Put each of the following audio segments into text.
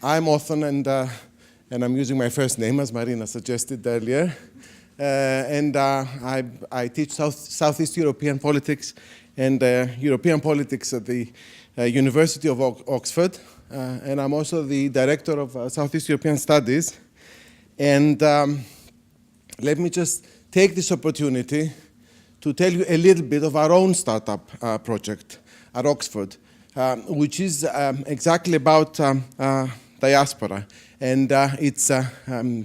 I'm Othon, and I'm using my first name, as Marina suggested earlier. I teach Southeast European politics and European politics at the University of Oxford. And I'm also the director of Southeast European Studies. And let me just take this opportunity to tell you a little bit of our own startup project at Oxford, which is exactly about diaspora. And it's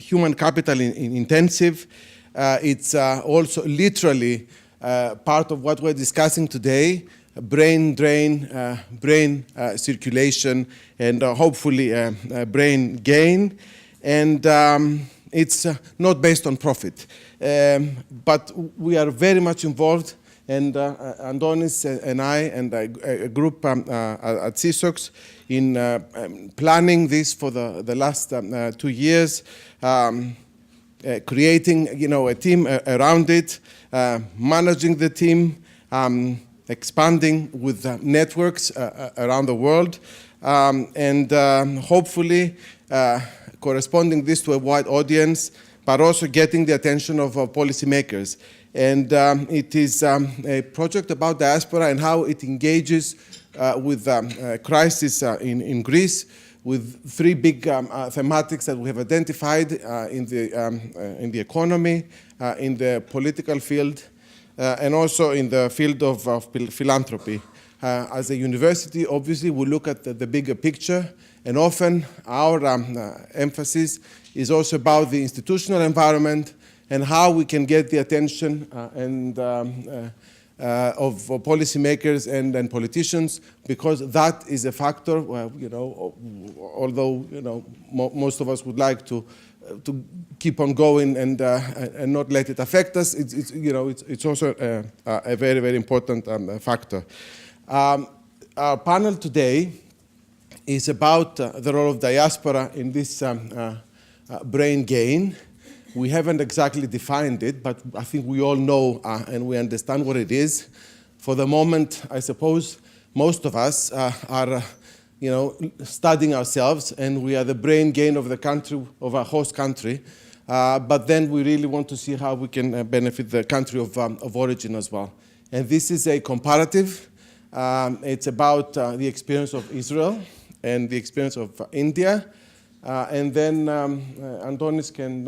human capital intensive. It's also literally part of what we're discussing today, brain drain, brain circulation, and hopefully brain gain. And it's not based on profit. But we are very much involved, and Antonis and I and a group at SEESOX in planning this for the last 2 years, creating a team around it, managing the team, expanding with networks around the world, and hopefully corresponding this to a wide audience, but also getting the attention of policymakers. And it is a project about diaspora and how it engages with crisis in Greece, with 3 big thematics that we have identified in the economy, in the political field, and also in the field of philanthropy. As a university, obviously, we look at the bigger picture, and often our emphasis is also about the institutional environment and how we can get the attention of policymakers and politicians, because that is a factor. Although most of us would like to keep on going and not let it affect us, it's also a very, very important factor. Our panel today is about the role of diaspora in this brain gain. We haven't exactly defined it, but I think we all know and we understand what it is. For the moment, I suppose most of us are studying ourselves, and we are the brain gain of the country, of our host country. But then we really want to see how we can benefit the country of origin as well. And this is a comparative. It's about the experience of Israel and the experience of India. And then Antonis can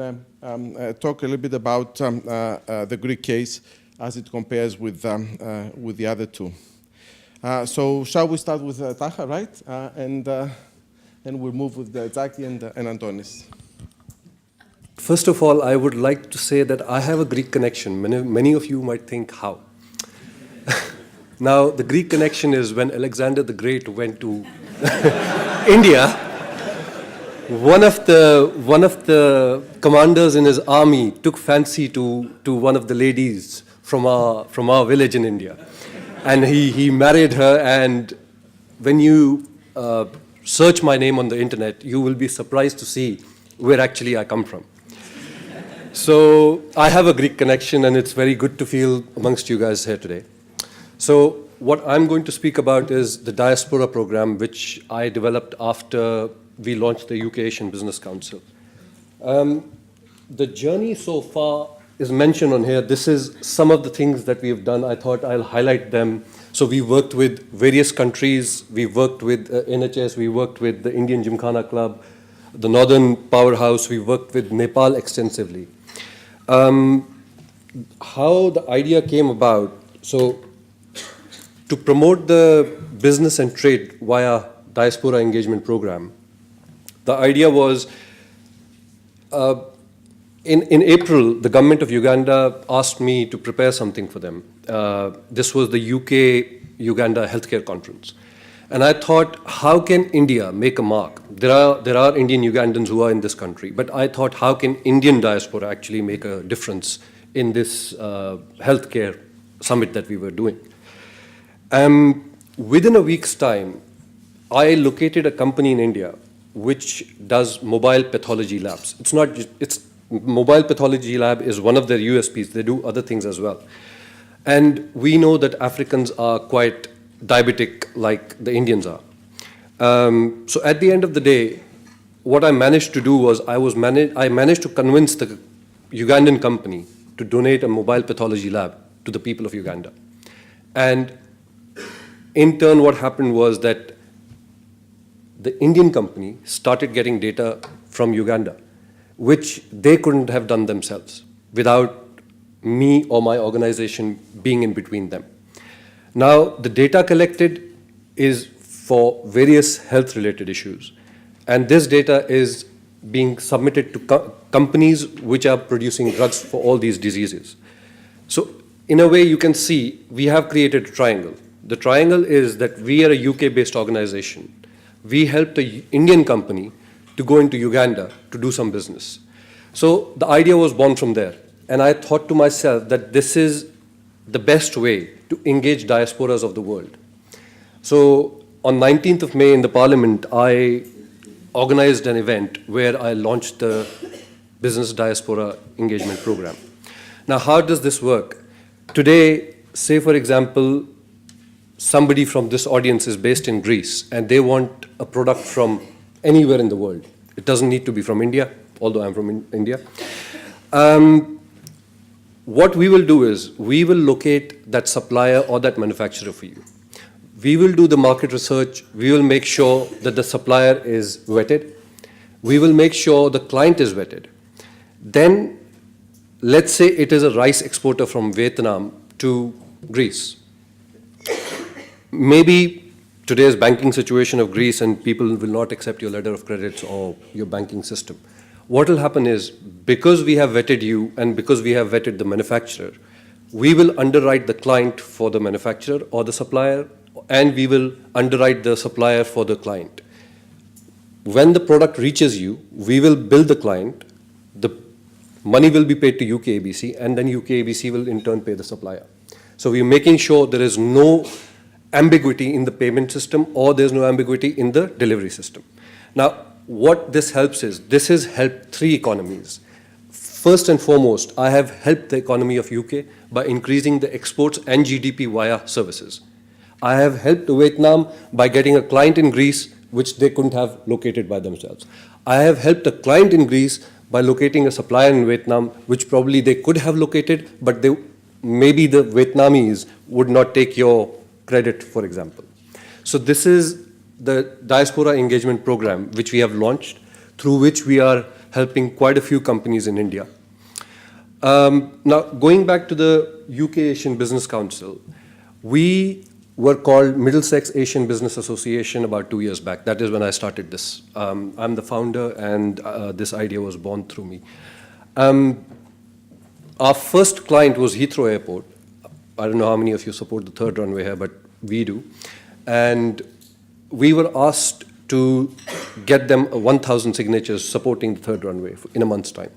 talk a little bit about the Greek case as it compares with the other 2. So shall we start with Taha, right? And we'll move with Tzachi and Antonis. First of all, I would like to say that I have a Greek connection. Many of you might think, how? Now, the Greek connection is when Alexander the Great went to India. One of the commanders in his army took fancy to one of the ladies from our village in India, and he married her. And when you search my name on the internet, you will be surprised to see where actually I come from. So I have a Greek connection, and it's very good to feel amongst you guys here today. So what I'm going to speak about is the Diaspora Program, which I developed after we launched the UK Asian Business Council. The journey so far is mentioned on here. This is some of the things that we have done. I thought I'll highlight them. So we worked with various countries. We worked with NHS. We worked with the Indian Gymkhana Club, the Northern Powerhouse. We worked with Nepal extensively. How the idea came about, so to promote the business and trade via Diaspora Engagement Program, the idea was, in April, the government of Uganda asked me to prepare something for them. This was the UK-Uganda Healthcare Conference. And I thought, how can India make a mark? There are Indian Ugandans who are in this country, but I thought, how can Indian diaspora actually make a difference in this healthcare summit that we were doing? Within a week's time, I located a company in India which does mobile pathology labs. Mobile pathology lab is one of their USPs. They do other things as well. And we know that Africans are quite diabetic like the Indians are. So at the end of the day, what I managed to do was I managed to convince the Ugandan company to donate a mobile pathology lab to the people of Uganda. And in turn, what happened was that the Indian company started getting data from Uganda, which they couldn't have done themselves without me or my organization being in between them. Now, the data collected is for various health-related issues. And this data is being submitted to companies which are producing drugs for all these diseases. So in a way, you can see we have created a triangle. The triangle is that we are a UK-based organization. We helped the Indian company to go into Uganda to do some business. So the idea was born from there. And I thought to myself that this is the best way to engage diasporas of the world. So on 19th of May in the Parliament, I organized an event where I launched the Business Diaspora Engagement Program. Now, how does this work? Today, say for example, somebody from this audience is based in Greece and they want a product from anywhere in the world. It doesn't need to be from India, although I'm from India. What we will do is we will locate that supplier or that manufacturer for you. We will do the market research. We will make sure that the supplier is vetted. We will make sure the client is vetted. Then, let's say it is a rice exporter from Vietnam to Greece. Maybe today's banking situation of Greece and people will not accept your letter of credits or your banking system. What will happen is, because we have vetted you and because we have vetted the manufacturer, we will underwrite the client for the manufacturer or the supplier, and we will underwrite the supplier for the client. When the product reaches you, we will bill the client, the money will be paid to UKABC, and then UKABC will in turn pay the supplier. So we're making sure there is no ambiguity in the payment system or there's no ambiguity in the delivery system. Now, what this helps is, this has helped three economies. First and foremost, I have helped the economy of UK by increasing the exports and GDP via services. I have helped Vietnam by getting a client in Greece, which they couldn't have located by themselves. I have helped a client in Greece by locating a supplier in Vietnam, which probably they could have located, but maybe the Vietnamese would not take your credit, for example. So this is the Diaspora Engagement Program, which we have launched, through which we are helping quite a few companies in India. Now, going back to the UK Asian Business Council, we were called Middlesex Asian Business Association about 2 years back. That is when I started this. I'm the founder, and this idea was born through me. Our first client was Heathrow Airport. I don't know how many of you support the third runway here, but we do. And we were asked to get them 1,000 signatures supporting the third runway in a month's time,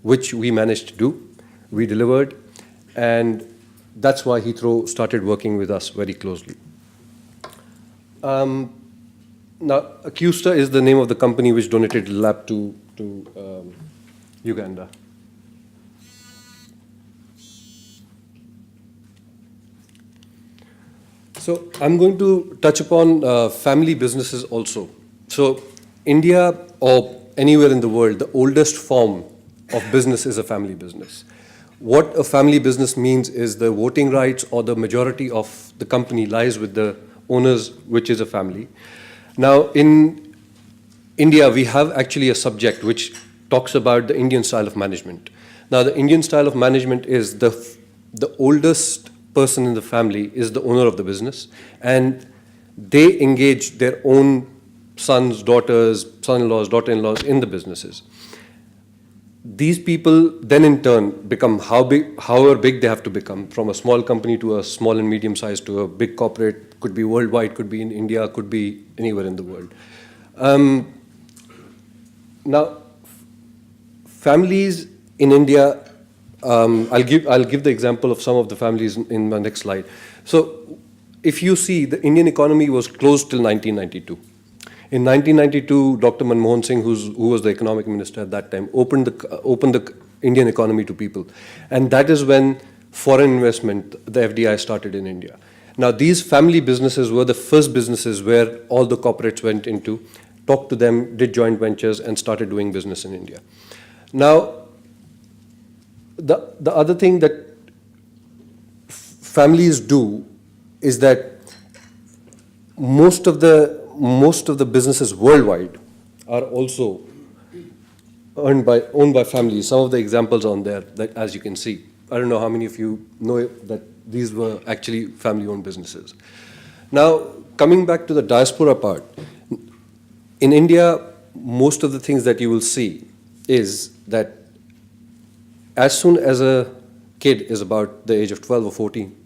which we managed to do. We delivered, and that's why Heathrow started working with us very closely. Now, Acusta is the name of the company which donated the lab to Uganda. So I'm going to touch upon family businesses also. So India, or anywhere in the world, the oldest form of business is a family business. What a family business means is the voting rights or the majority of the company lies with the owners, which is a family. Now, in India, we have actually a subject which talks about the Indian style of management. Now, the Indian style of management is the oldest person in the family is the owner of the business, and they engage their own sons, daughters, son-in-laws, daughter-in-laws in the businesses. These people then in turn become however big they have to become, from a small company to a small and medium size to a big corporate, could be worldwide, could be in India, could be anywhere in the world. Now, families in India, I'll give the example of some of the families in my next slide. So if you see, the Indian economy was closed till 1992. In 1992, Dr. Manmohan Singh, who was the economic minister at that time, opened the Indian economy to people. And that is when foreign investment, the FDI, started in India. Now, these family businesses were the first businesses where all the corporates went into, talked to them, did joint ventures, and started doing business in India. Now, the other thing that families do is that most of the businesses worldwide are also owned by families. Some of the examples on there, that, as you can see. I don't know how many of you know that these were actually family-owned businesses. Now, coming back to the diaspora part, in India, most of the things that you will see is that as soon as a kid is about the age of 12 or 14,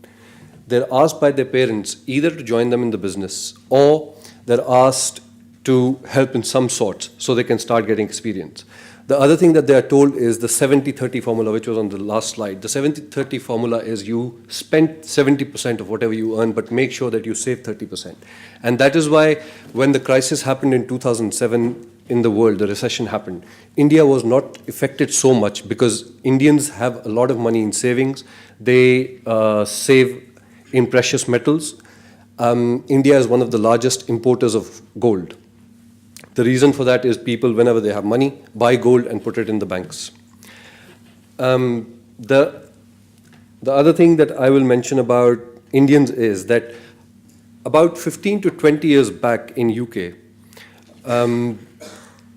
they're asked by their parents either to join them in the business or they're asked to help in some sort so they can start getting experience. The other thing that they are told is the 70-30 formula, which was on the last slide. The 70-30 formula is you spend 70% of whatever you earn, but make sure that you save 30%. And that is why when the crisis happened in 2007 in the world, the recession happened, India was not affected so much because Indians have a lot of money in savings. They save in precious metals. India is one of the largest importers of gold. The reason for that is people, whenever they have money, buy gold and put it in the banks. The other thing that I will mention about Indians is that about 15 to 20 years back in UK,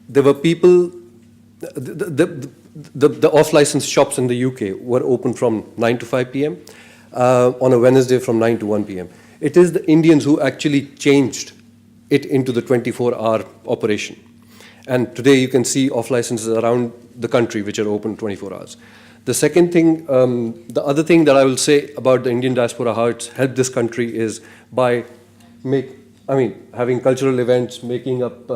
there were people, the off-license shops in the UK were open from 9 to 5 p.m., on a Wednesday from 9 to 1 p.m. It is the Indians who actually changed it into the 24-hour operation. And today you can see off-licenses around the country which are open 24 hours. The second thing, the other thing that I will say about the Indian diaspora, how it's helped this country is by having cultural events, making up,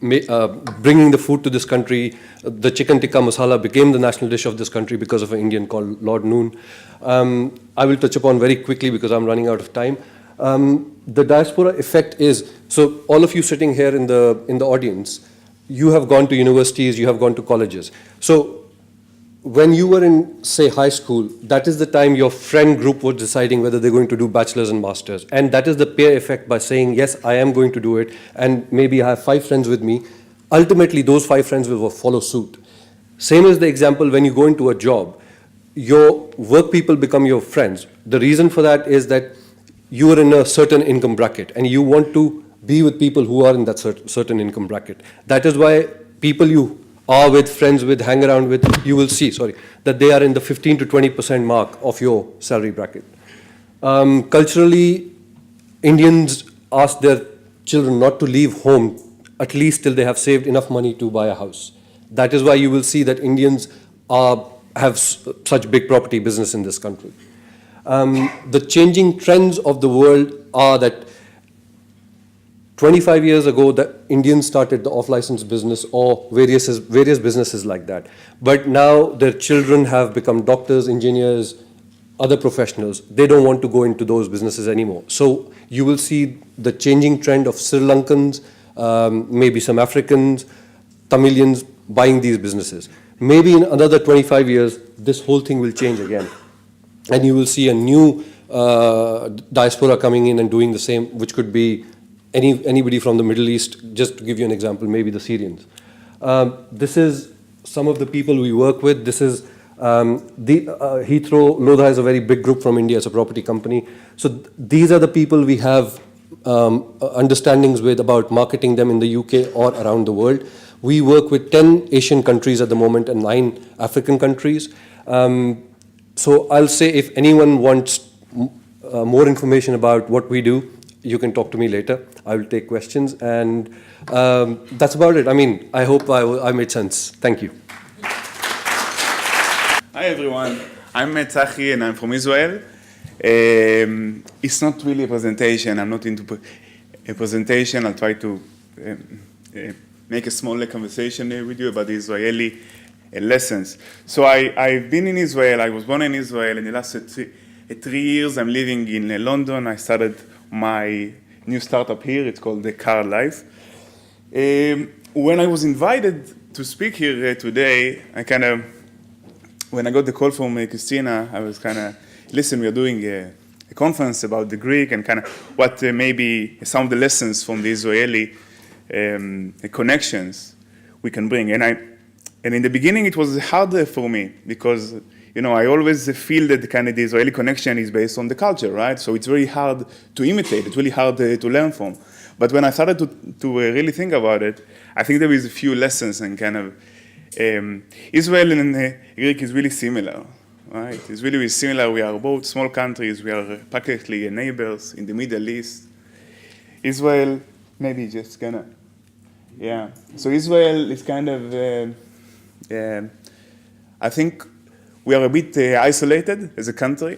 bringing the food to this country. The chicken tikka masala became the national dish of this country because of an Indian called Lord Noon. I will touch upon very quickly because I'm running out of time. The diaspora effect is, so all of you sitting here in the audience, you have gone to universities, you have gone to colleges. So when you were in, say, high school, that is the time your friend group was deciding whether they're going to do bachelor's and master's. And that is the peer effect by saying, yes, I am going to do it, and maybe I have 5 friends with me. Ultimately, those 5 friends will follow suit. Same as the example when you go into a job, your work people become your friends. The reason for that is that you are in a certain income bracket and you want to be with people who are in that certain income bracket. That is why people you are with, friends with, hang around with, you will see, that they are in the 15 to 20% mark of your salary bracket. Culturally, Indians ask their children not to leave home at least till they have saved enough money to buy a house. That is why you will see that Indians have such big property business in this country. The changing trends of the world are that 25 years ago, the Indians started the off-license business or various businesses like that. But now their children have become doctors, engineers, other professionals. They don't want to go into those businesses anymore. So you will see the changing trend of Sri Lankans, maybe some Africans, Tamilians buying these businesses. Maybe in another 25 years, this whole thing will change again. And you will see a new diaspora coming in and doing the same, which could be anybody from the Middle East. Just to give you an example, maybe the Syrians. This is some of the people we work with. This is Heathrow. Lodha is a very big group from India. It's a property company. So these are the people we have understandings with about marketing them in the UK or around the world. We work with 10 Asian countries at the moment and 9 African countries. So I'll say if anyone wants more information about what we do, you can talk to me later. I will take questions, and that's about it. I mean, I hope I made sense. Thank you. Hi everyone, I'm Tzachi and I'm from Israel. It's not really a presentation. I'm not into a presentation. I'll try to make a small conversation with you about the Israeli lessons. So I've been in Israel. I was born in Israel. In the last 3 years, I'm living in London. I started my new startup here. It's called the Cardlife. When I was invited to speak here today, when I got the call from Christina, I was listen, we are doing conference about the Greek and kind of what maybe some of the lessons from the Israeli connections we can bring. And in the beginning, it was harder for me because, I always feel that the Israeli connection is based on the culture, right? So it's very hard to imitate. It's really hard to learn from. But when I started to really think about it, I think there is a few lessons and Israel and Greek is really similar, right? It's really similar. We are both small countries. We are practically neighbors in the Middle East. Israel, maybe just yeah. So Israel is I think we are a bit isolated as a country.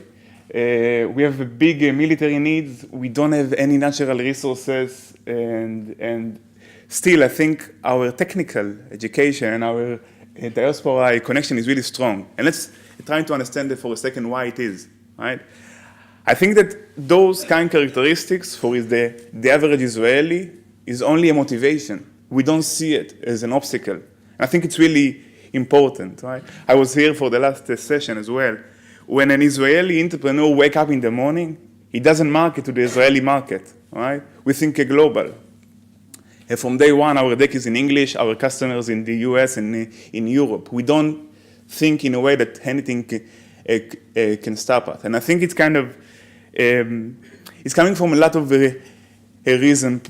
We have big military needs. We don't have any natural resources, and still, I think our technical education and our diaspora connection is really strong. And let's try to understand for a second why it is, right? I think that those kind of characteristics for the average Israeli is only a motivation. We don't see it as an obstacle. I think it's really important, right? I was here for the last session as well. When an Israeli entrepreneur wakes up in the morning, he doesn't market to the Israeli market, right? We think global. And from day one, our deck is in English, our customers in the US and in Europe. We don't think in a way that anything can stop us. And I think it's it's coming from a lot of reasons.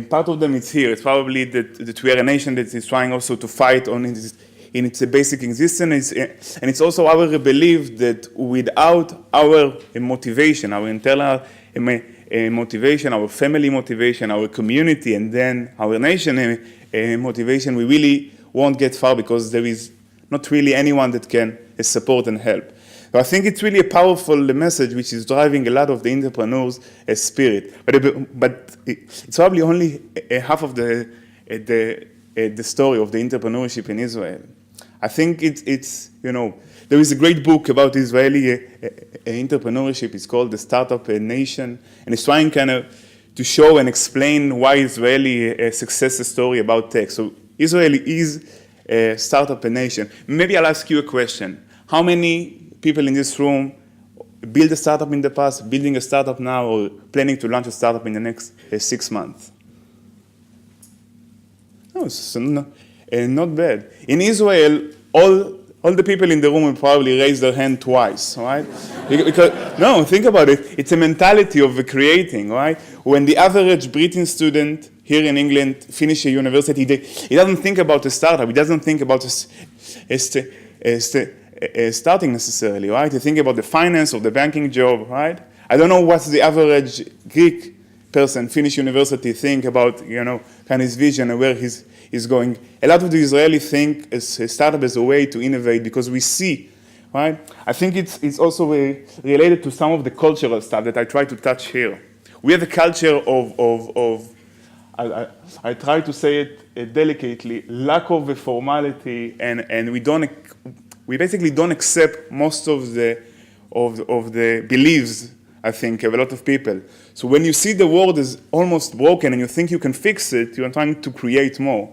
Part of them is here. It's probably that we are a nation that is trying also to fight in its basic existence. And it's also our belief that without our motivation, our internal motivation, our family motivation, our community, and then our nation motivation, we really won't get far because there is not really anyone that can support and help. So I think it's really a powerful message which is driving a lot of the entrepreneurs' spirit. But it's probably only half of the story of the entrepreneurship in Israel. I think it's there is a great book about Israeli entrepreneurship. It's called The Startup Nation, and it's trying to show and explain why Israeli success story about tech. So Israel is a startup nation. Maybe I'll ask you a question. How many people in this room build a startup in the past, building a startup now, or planning to launch a startup in the next 6 months? No, it's not bad. In Israel, all the people in the room will probably raise their hand twice, right? No, think about it. It's a mentality of creating, right? When the average British student here in England finishes a university, he doesn't think about a startup. He doesn't think about starting necessarily, right? You think about the finance or the banking job, right? I don't know what's the average Greek person finish university think about, his vision and where he's going. A lot of the Israelis think a startup as a way to innovate because we see, right? I think it's also related to some of the cultural stuff that I try to touch here. We have a culture of I try to say it delicately, lack of formality, and we basically don't accept most of the beliefs, I think, of a lot of people. So when you see the world is almost broken and you think you can fix it, you are trying to create more,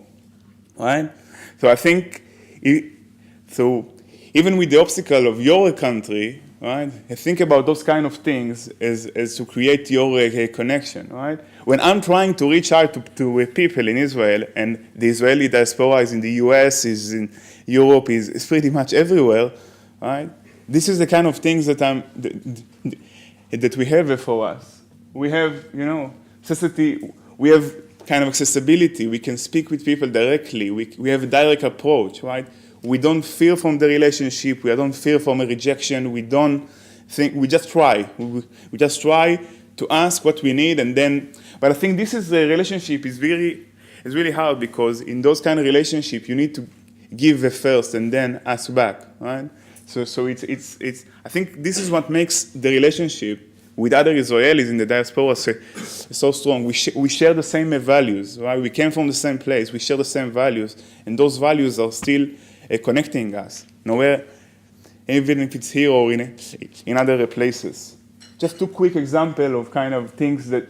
right? So I think, even with the obstacle of your country, right, think about those kind of things as to create your connection, right? When I'm trying to reach out to people in Israel, and the Israeli diaspora is in the US, is in Europe, is pretty much everywhere, right? This is the kind of things that we have for us. We have, necessity. We have kind of accessibility. We can speak with people directly. We have a direct approach, right? We don't fear from the relationship. We don't fear from a rejection. We don't think. We just try. We just try to ask what we need, and then. But I think this is the relationship is really hard because in those kind of relationship you need to give first and then ask back, right? So it's. I think this is what makes the relationship with other Israelis in the diaspora so strong. We share the same values, right? We came from the same place. We share the same values, and those values are still connecting us. Nowhere, even if it's here or in other places. Just two quick examples of kind of things that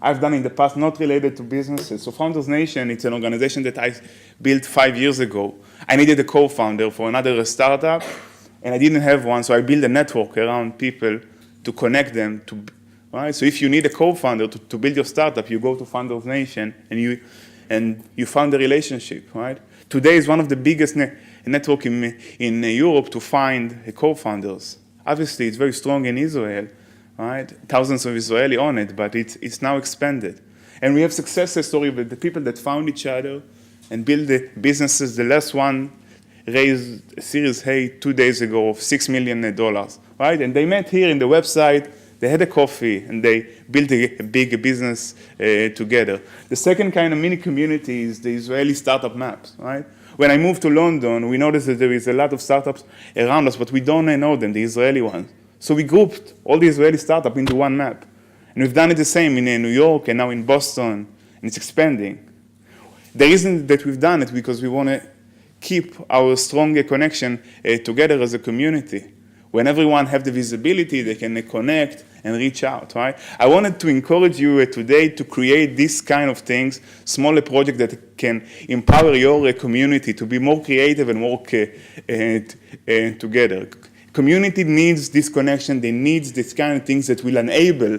I've done in the past, not related to businesses. So Founders Nation, it's an organization that I built 5 years ago. I needed a co-founder for another startup, and I didn't have one, so I built a network around people to connect them to, right? So if you need a co-founder to build your startup, you go to Founders Nation and you found a relationship, right? Today is one of the biggest network in Europe to find co-founders. Obviously, it's very strong in Israel, right? Thousands of Israelis on it, but it's now expanded. And we have success stories with the people that found each other and build the businesses. The last one raised a Series A 2 days ago of $6 million, right? And they met here in the website, they had a coffee, and they built a big business together. The second kind of mini community is the Israeli startup maps, right? When I moved to London, we noticed that there is a lot of startups around us, but we don't know them, the Israeli ones. So we grouped all the Israeli startups into one map. And we've done it the same in New York and now in Boston, and it's expanding. The reason that we've done it because we want to keep our strong connection together as a community. When everyone have the visibility, they can connect and reach out, right? I wanted to encourage you today to create this kind of things, smaller projects that can empower your community to be more creative and work together. Community needs this connection. They need this kind of things that will enable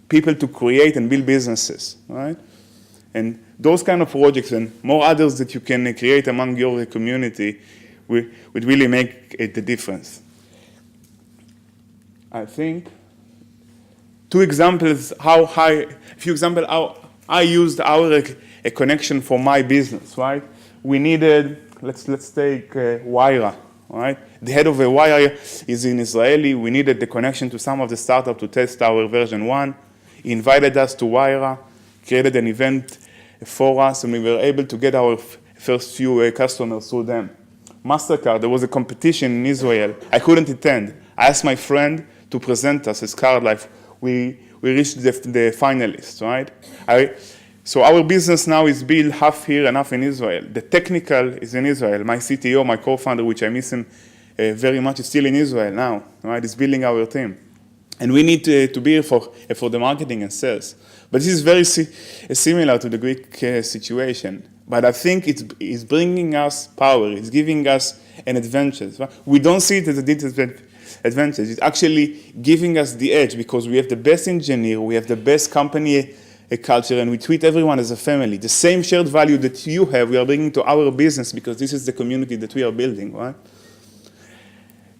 people to create and build businesses, right? And those kind of projects and more others that you can create among your community would really make the difference. I think two examples how I used our connection for my business, right? We needed, let's take Wayra, right? The head of Wayra is in Israeli. We needed the connection to some of the startups to test our version 1. He invited us to Wayra, created an event for us, and we were able to get our first few customers through them. MasterCard, there was a competition in Israel. I couldn't attend. I asked my friend to present us as Cardlife. We reached the finalists, right? So our business now is built half here and half in Israel. The technical is in Israel. My CTO, my co-founder, which I miss him very much, is still in Israel now, right? He's building our team. And we need to be here for the marketing and sales. But this is very similar to the Greek situation. But I think it's bringing us power. It's giving us an advantage. Right? We don't see it as a disadvantage. It's actually giving us the edge because we have the best engineer, we have the best company culture, and we treat everyone as a family. The same shared value that you have, we are bringing to our business because this is the community that we are building, right?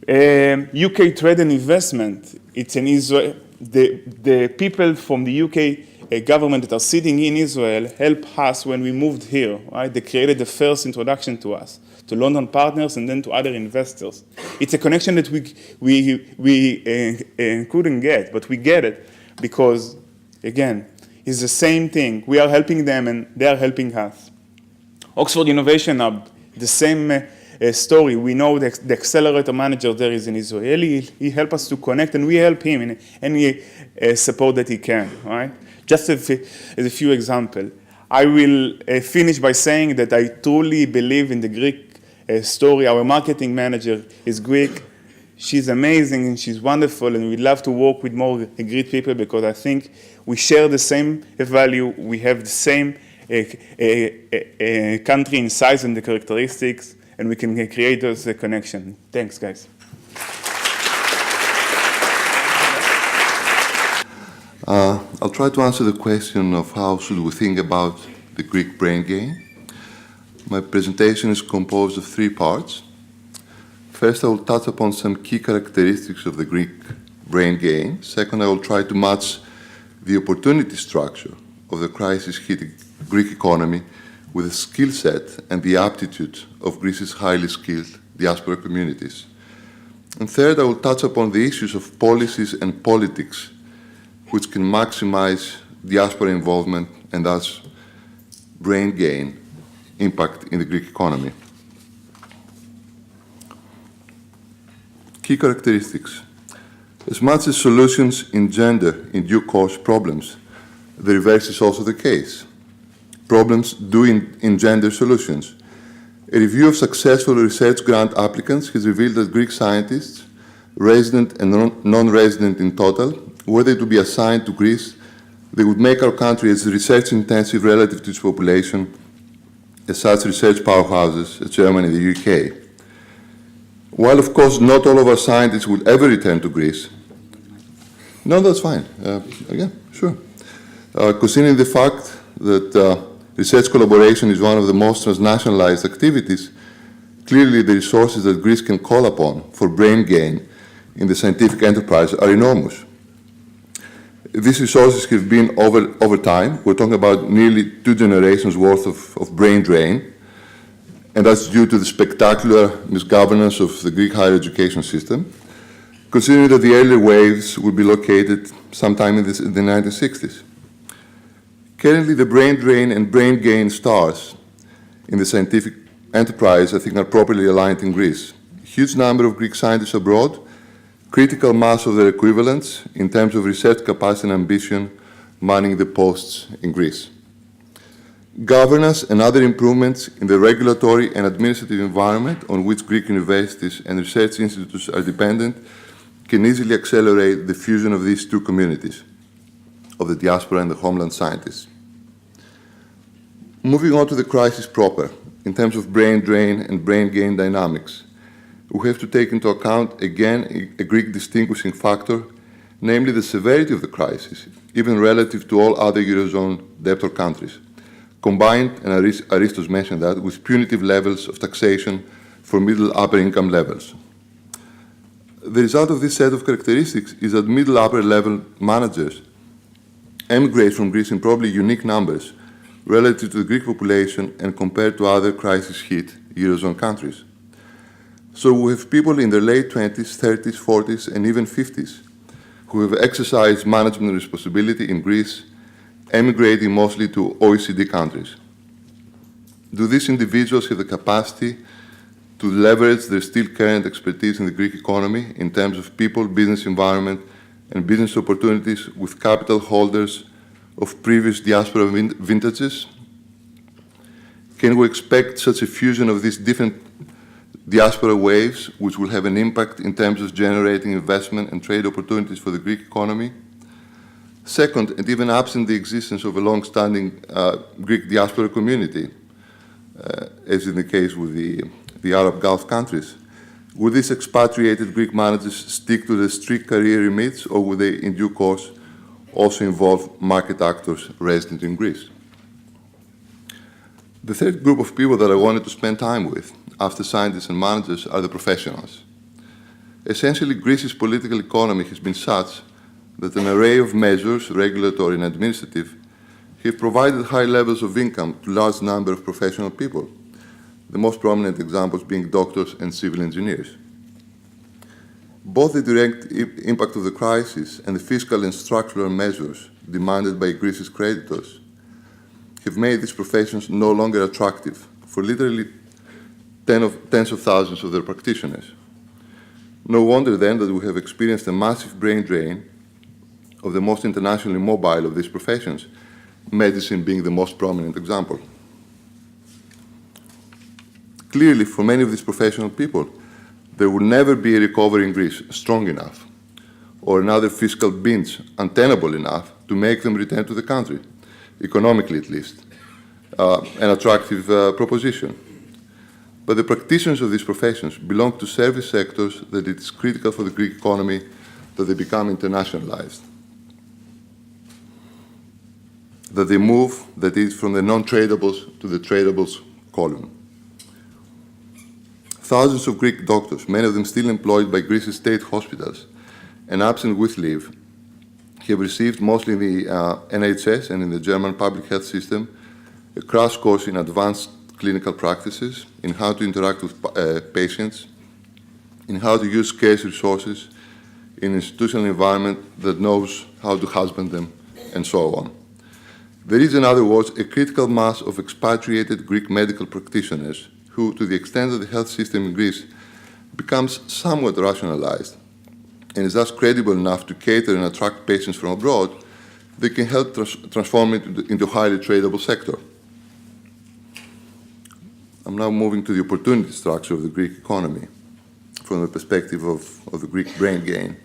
UK trade and investment. It's in Israel. The people from the UK government that are sitting in Israel help us when we moved here, right? They created the first introduction to us, to London partners and then to other investors. It's a connection that we couldn't get, but we get it because, again, it's the same thing. We are helping them and they are helping us. Oxford Innovation Hub, the same story. We know the accelerator manager there is an Israeli. He helped us to connect and we help him in any support that he can, right? Just as a few examples. I will finish by saying that I truly believe in the Greek story. Our marketing manager is Greek. She's amazing and she's wonderful, and we'd love to work with more Greek people because I think we share the same value. We have the same country in size and the characteristics, and we can create those connections. Thanks, guys. I'll try to answer the question of how should we think about the Greek brain gain. My presentation is composed of 3 parts. First, I will touch upon some key characteristics of the Greek brain gain. Second, I will try to match the opportunity structure of the crisis-hit Greek economy with the skill set and the aptitude of Greece's highly skilled diaspora communities. And third, I will touch upon the issues of policies and politics which can maximize diaspora involvement and thus brain gain impact in the Greek economy. Key characteristics. As much as solutions engender in due course problems, the reverse is also the case. Problems do engender solutions. A review of successful research grant applicants has revealed that Greek scientists, resident and non-resident in total, were they to be assigned to Greece, they would make our country as research-intensive relative to its population as such research powerhouses as Germany and the UK. While, of course, not all of our scientists will ever return to Greece. No, that's fine. Yeah, sure. Considering the fact that research collaboration is one of the most transnationalized activities, clearly the resources that Greece can call upon for brain gain in the scientific enterprise are enormous. These resources have been over time. We're talking about nearly 2 generations worth of brain drain, and that's due to the spectacular misgovernance of the Greek higher education system, considering that the early waves would be located sometime in the 1960s. Currently, the brain drain and brain gain stars in the scientific enterprise, I think, are properly aligned in Greece. A huge number of Greek scientists abroad, critical mass of their equivalents in terms of research capacity and ambition manning the posts in Greece. Governance and other improvements in the regulatory and administrative environment on which Greek universities and research institutes are dependent can easily accelerate the fusion of these two communities, of the diaspora and the homeland scientists. Moving on to the crisis proper, in terms of brain drain and brain gain dynamics, we have to take into account, again, a Greek distinguishing factor, namely the severity of the crisis, even relative to all other Eurozone debtor countries, combined, and Aristos mentioned that, with punitive levels of taxation for middle-upper income levels. The result of this set of characteristics is that middle-upper level managers emigrate from Greece in probably unique numbers relative to the Greek population and compared to other crisis-hit Eurozone countries. So we have people in their late 20s, 30s, 40s, and even 50s who have exercised management responsibility in Greece, emigrating mostly to OECD countries. Do these individuals have the capacity to leverage their still current expertise in the Greek economy in terms of people, business environment, and business opportunities with capital holders of previous diaspora vintages? Can we expect such a fusion of these different diaspora waves, which will have an impact in terms of generating investment and trade opportunities for the Greek economy? Second, and even absent the existence of a long-standing Greek diaspora community, as in the case with the Arab Gulf countries, would these expatriated Greek managers stick to the strict career remits, or would they, in due course, also involve market actors resident in Greece? The third group of people that I wanted to spend time with, after scientists and managers, are the professionals. Essentially, Greece's political economy has been such that an array of measures, regulatory and administrative, have provided high levels of income to a large number of professional people, the most prominent examples being doctors and civil engineers. Both the direct impact of the crisis and the fiscal and structural measures demanded by Greece's creditors have made these professions no longer attractive for literally tens of thousands of their practitioners. No wonder then that we have experienced a massive brain drain of the most internationally mobile of these professions, medicine being the most prominent example. Clearly, for many of these professional people, there will never be a recovery in Greece strong enough, or another fiscal binge untenable enough to make them return to the country, economically at least, an attractive proposition. But the practitioners of these professions belong to service sectors that it is critical for the Greek economy that they become internationalized, that they move, that is, from the non-tradables to the tradables column. Thousands of Greek doctors, many of them still employed by Greece's state hospitals and absent with leave, have received, mostly in the NHS and in the German public health system, a crash course in advanced clinical practices, in how to interact with patients, in how to use scarce resources in an institutional environment that knows how to husband them, and so on. There is, in other words, a critical mass of expatriated Greek medical practitioners who, to the extent that the health system in Greece becomes somewhat rationalized and is thus credible enough to cater and attract patients from abroad, they can help transform it into a highly tradable sector. I'm now moving to the opportunity structure of the Greek economy from the perspective of the Greek brain gain.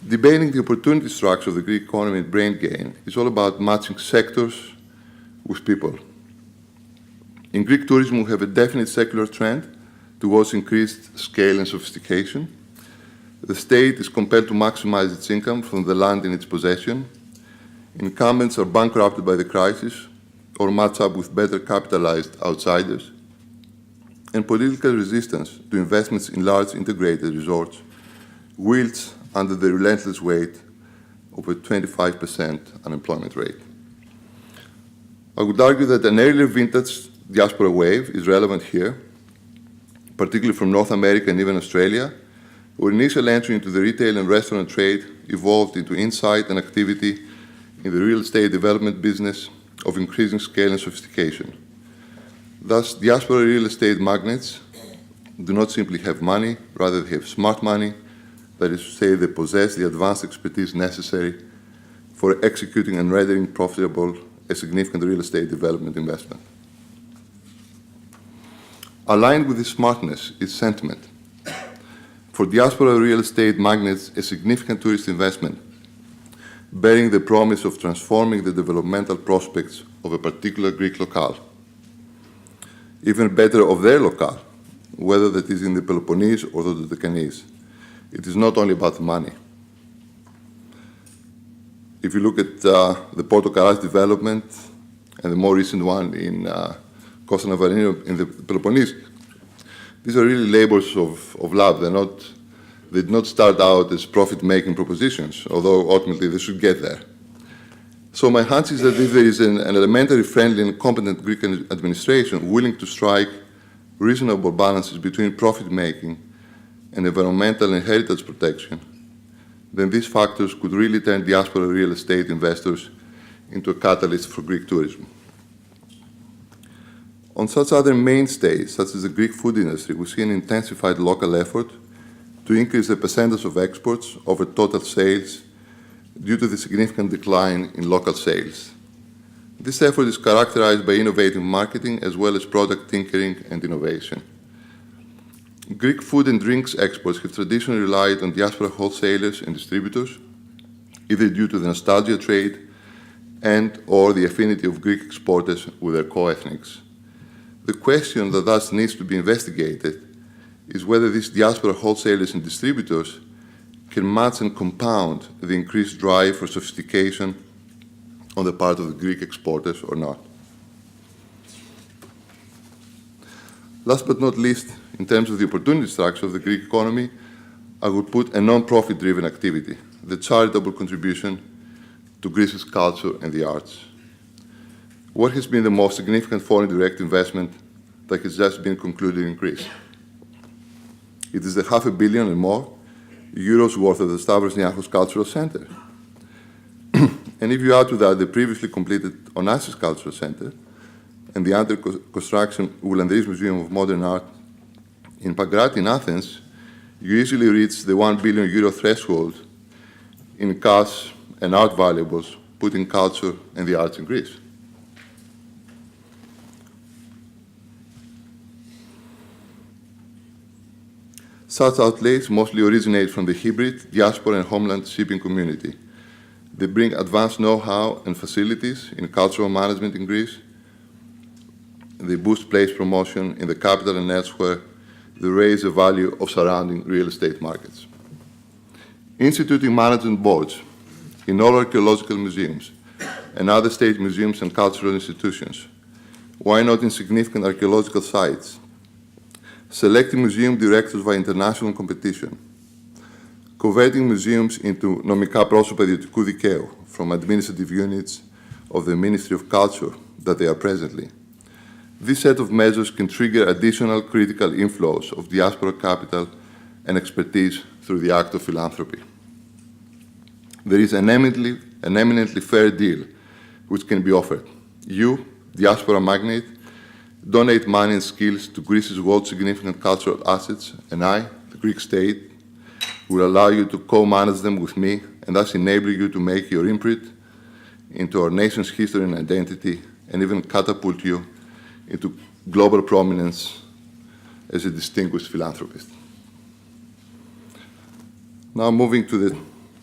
Debating the opportunity structure of the Greek economy and brain gain is all about matching sectors with people. In Greek tourism, we have a definite secular trend towards increased scale and sophistication. The state is compelled to maximize its income from the land in its possession. Incumbents are bankrupted by the crisis or match up with better capitalized outsiders. And political resistance to investments in large integrated resorts wields under the relentless weight of a 25% unemployment rate. I would argue that an earlier vintage diaspora wave is relevant here, particularly from North America and even Australia, where initial entry into the retail and restaurant trade evolved into insight and activity in the real estate development business of increasing scale and sophistication. Thus, diaspora real estate magnates do not simply have money, rather they have smart money, that is to say, they possess the advanced expertise necessary for executing and rendering profitable a significant real estate development investment. Aligned with this smartness is sentiment. For diaspora real estate magnates, a significant tourist investment bearing the promise of transforming the developmental prospects of a particular Greek locale, even better of their locale, whether that is in the Peloponnese or the Dodecanese. It is not only about the money. If you look at the Porto Karas development and the more recent one in Costa Navarino in the Peloponnese, these are really labors of love. They did not start out as profit-making propositions, although ultimately they should get there. So my hunch is that if there is an elementary, friendly, and competent Greek administration willing to strike reasonable balances between profit-making and environmental and heritage protection, then these factors could really turn diaspora real estate investors into a catalyst for Greek tourism. On such other mainstays, such as the Greek food industry, we see an intensified local effort to increase the percentage of exports over total sales due to the significant decline in local sales. This effort is characterized by innovative marketing as well as product tinkering and innovation. Greek food and drinks exports have traditionally relied on diaspora wholesalers and distributors, either due to the nostalgia trade and or the affinity of Greek exporters with their co-ethnics. The question that thus needs to be investigated is whether these diaspora wholesalers and distributors can match and compound the increased drive for sophistication on the part of the Greek exporters or not. Last but not least, in terms of the opportunity structure of the Greek economy, I would put a non-profit driven activity, the charitable contribution to Greece's culture and the arts. What has been the most significant foreign direct investment that has just been concluded in Greece? It is the €500 million and more worth of the Stavros Niarchos Cultural Center. And if you add to that the previously completed Onassis Cultural Center and the under construction Oulandris Museum of Modern Art in Pagrati in Athens, you easily reach the €1 billion threshold in cash and art valuables, putting culture and the arts in Greece. Such outlays mostly originate from the hybrid, diaspora, and homeland shipping community. They bring advanced know-how and facilities in cultural management in Greece. They boost place promotion in the capital and elsewhere. They raise the value of surrounding real estate markets. Instituting management boards in all archaeological museums and other state museums and cultural institutions. Why not in significant archaeological sites? Selecting museum directors by international competition. Converting museums into νομικά πρόσωπα ιδιωτικού δικαίου from administrative units of the Ministry of Culture that they are presently. This set of measures can trigger additional critical inflows of diaspora capital and expertise through the act of philanthropy. There is an eminently fair deal which can be offered. You, diaspora magnate, donate money and skills to Greece's world significant cultural assets, and I, the Greek state, will allow you to co-manage them with me and thus enable you to make your imprint into our nation's history and identity and even catapult you into global prominence as a distinguished philanthropist. Now moving to the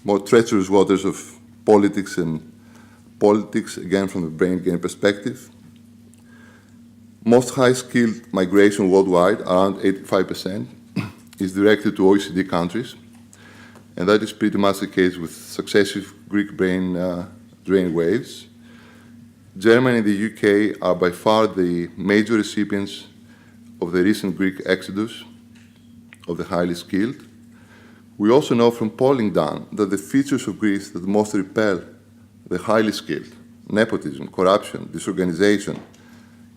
more treacherous waters of politics, again from the brain gain perspective. Most high-skilled migration worldwide, around 85%, is directed to OECD countries, and that is pretty much the case with successive Greek brain drain waves. Germany and the UK are by far the major recipients of the recent Greek exodus of the highly skilled. We also know from polling done that the features of Greece that most repel the highly skilled, nepotism, corruption, disorganization,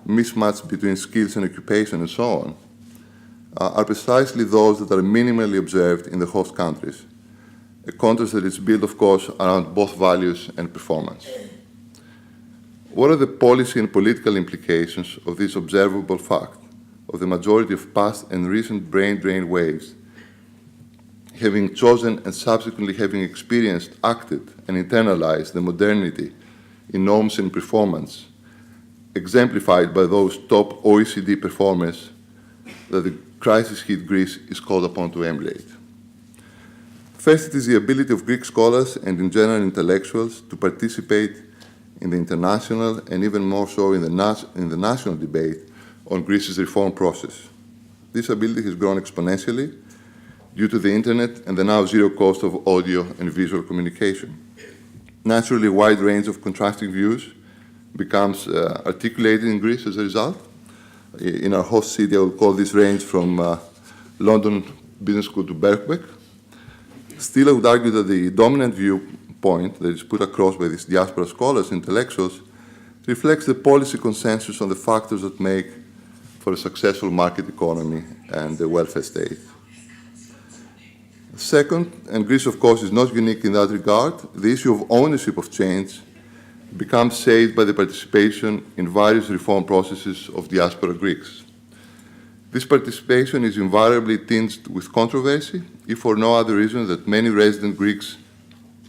mismatch between skills and occupation, and so on, are precisely those that are minimally observed in the host countries, a contrast that is built, of course, around both values and performance. What are the policy and political implications of this observable fact of the majority of past and recent brain drain waves having chosen and subsequently having experienced, acted, and internalized the modernity in norms and performance, exemplified by those top OECD performers that the crisis-hit Greece is called upon to emulate? First, it is the ability of Greek scholars and, in general, intellectuals to participate in the international and even more so in the national debate on Greece's reform process. This ability has grown exponentially due to the internet and the now zero cost of audio and visual communication. Naturally, a wide range of contrasting views becomes articulated in Greece as a result. In our host city, I will call this range from London Business School to Birkbeck. Still, I would argue that the dominant viewpoint that is put across by these diaspora scholars, intellectuals, reflects the policy consensus on the factors that make for a successful market economy and a welfare state. Second, and Greece, of course, is not unique in that regard, the issue of ownership of change becomes saved by the participation in various reform processes of diaspora Greeks. This participation is invariably tinged with controversy, if for no other reason that many resident Greeks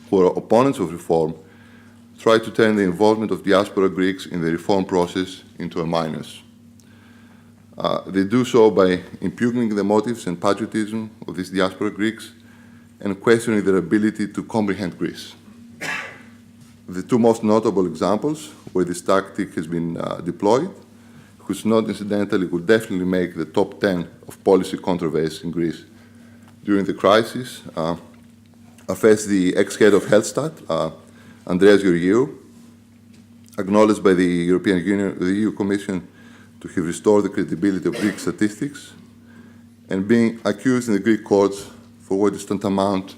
who are opponents of reform try to turn the involvement of diaspora Greeks in the reform process into a minus. They do so by impugning the motives and patriotism of these diaspora Greeks and questioning their ability to comprehend Greece. The two most notable examples where this tactic has been deployed, which not incidentally would definitely make the top 10 of policy controversy in Greece during the crisis, are first the ex-head of Hellstat, Andreas Georgiou, acknowledged by the European Union, the EU Commission, to have restored the credibility of Greek statistics, and being accused in the Greek courts for what is tantamount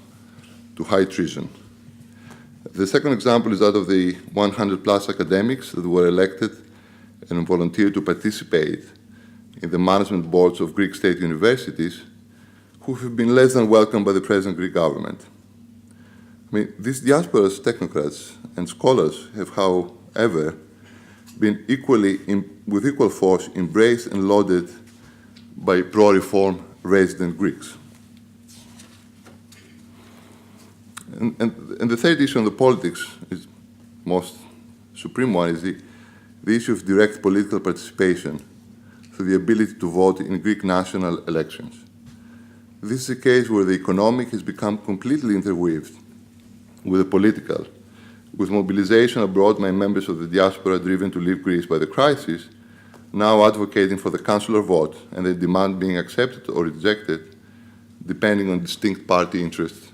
to high treason. The second example is that of the 100-plus academics that were elected and volunteered to participate in the management boards of Greek state universities, who have been less than welcomed by the present Greek government. I mean, these diasporas, technocrats, and scholars have, however, been with equal force embraced and lauded by pro-reform resident Greeks. And the third issue on the politics, is most supreme one, is the issue of direct political participation through the ability to vote in Greek national elections. This is a case where the economic has become completely interweaved with the political, with mobilization abroad by members of the diaspora driven to leave Greece by the crisis, now advocating for the consular vote and the demand being accepted or rejected, depending on distinct party interests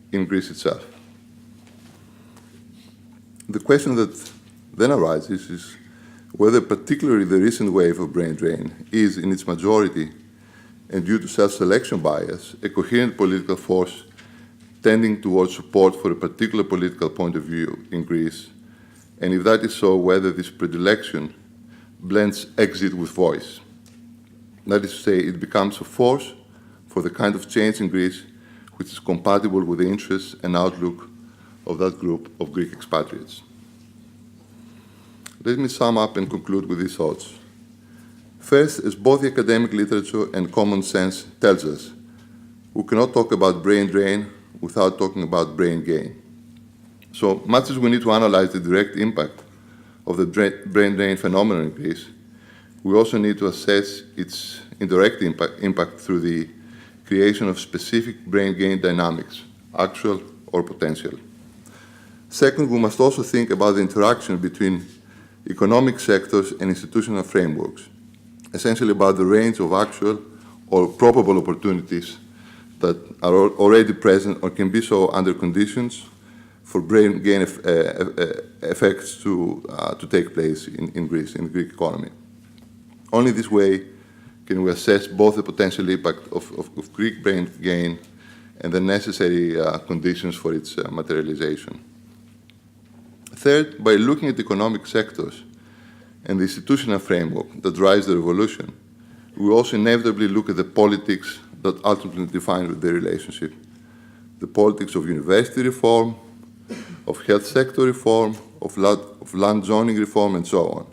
in Greece itself. The question that then arises is whether particularly the recent wave of brain drain is, in its majority, and due to self-selection bias, a coherent political force tending towards support for a particular political point of view in Greece, and if that is so, whether this predilection blends exit with voice. That is to say, it becomes a force for the kind of change in Greece which is compatible with the interests and outlook of that group of Greek expatriates. Let me sum up and conclude with these thoughts. First, as both the academic literature and common sense tells us, we cannot talk about brain drain without talking about brain gain. So much as we need to analyze the direct impact of the brain drain phenomenon in Greece, we also need to assess its indirect impact through the creation of specific brain gain dynamics, actual or potential. Second, we must also think about the interaction between economic sectors, and institutional frameworks, essentially about the range of actual or probable opportunities that are already present or can be so under conditions for brain gain effects to take place in Greece, in the Greek economy. Only this way can we assess both the potential impact of Greek brain gain and the necessary conditions for its materialization. Third, by looking at economic sectors and the institutional framework that drives the revolution, we also inevitably look at the politics that ultimately define the relationship. The politics of university reform, of health sector reform, of land zoning reform, and so on.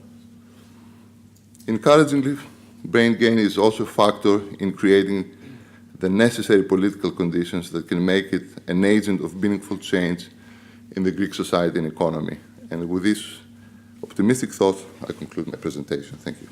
Encouragingly, brain gain is also a factor in creating the necessary political conditions that can make it an agent of meaningful change in the Greek society and economy. And with this optimistic thought, I conclude my presentation. Thank you.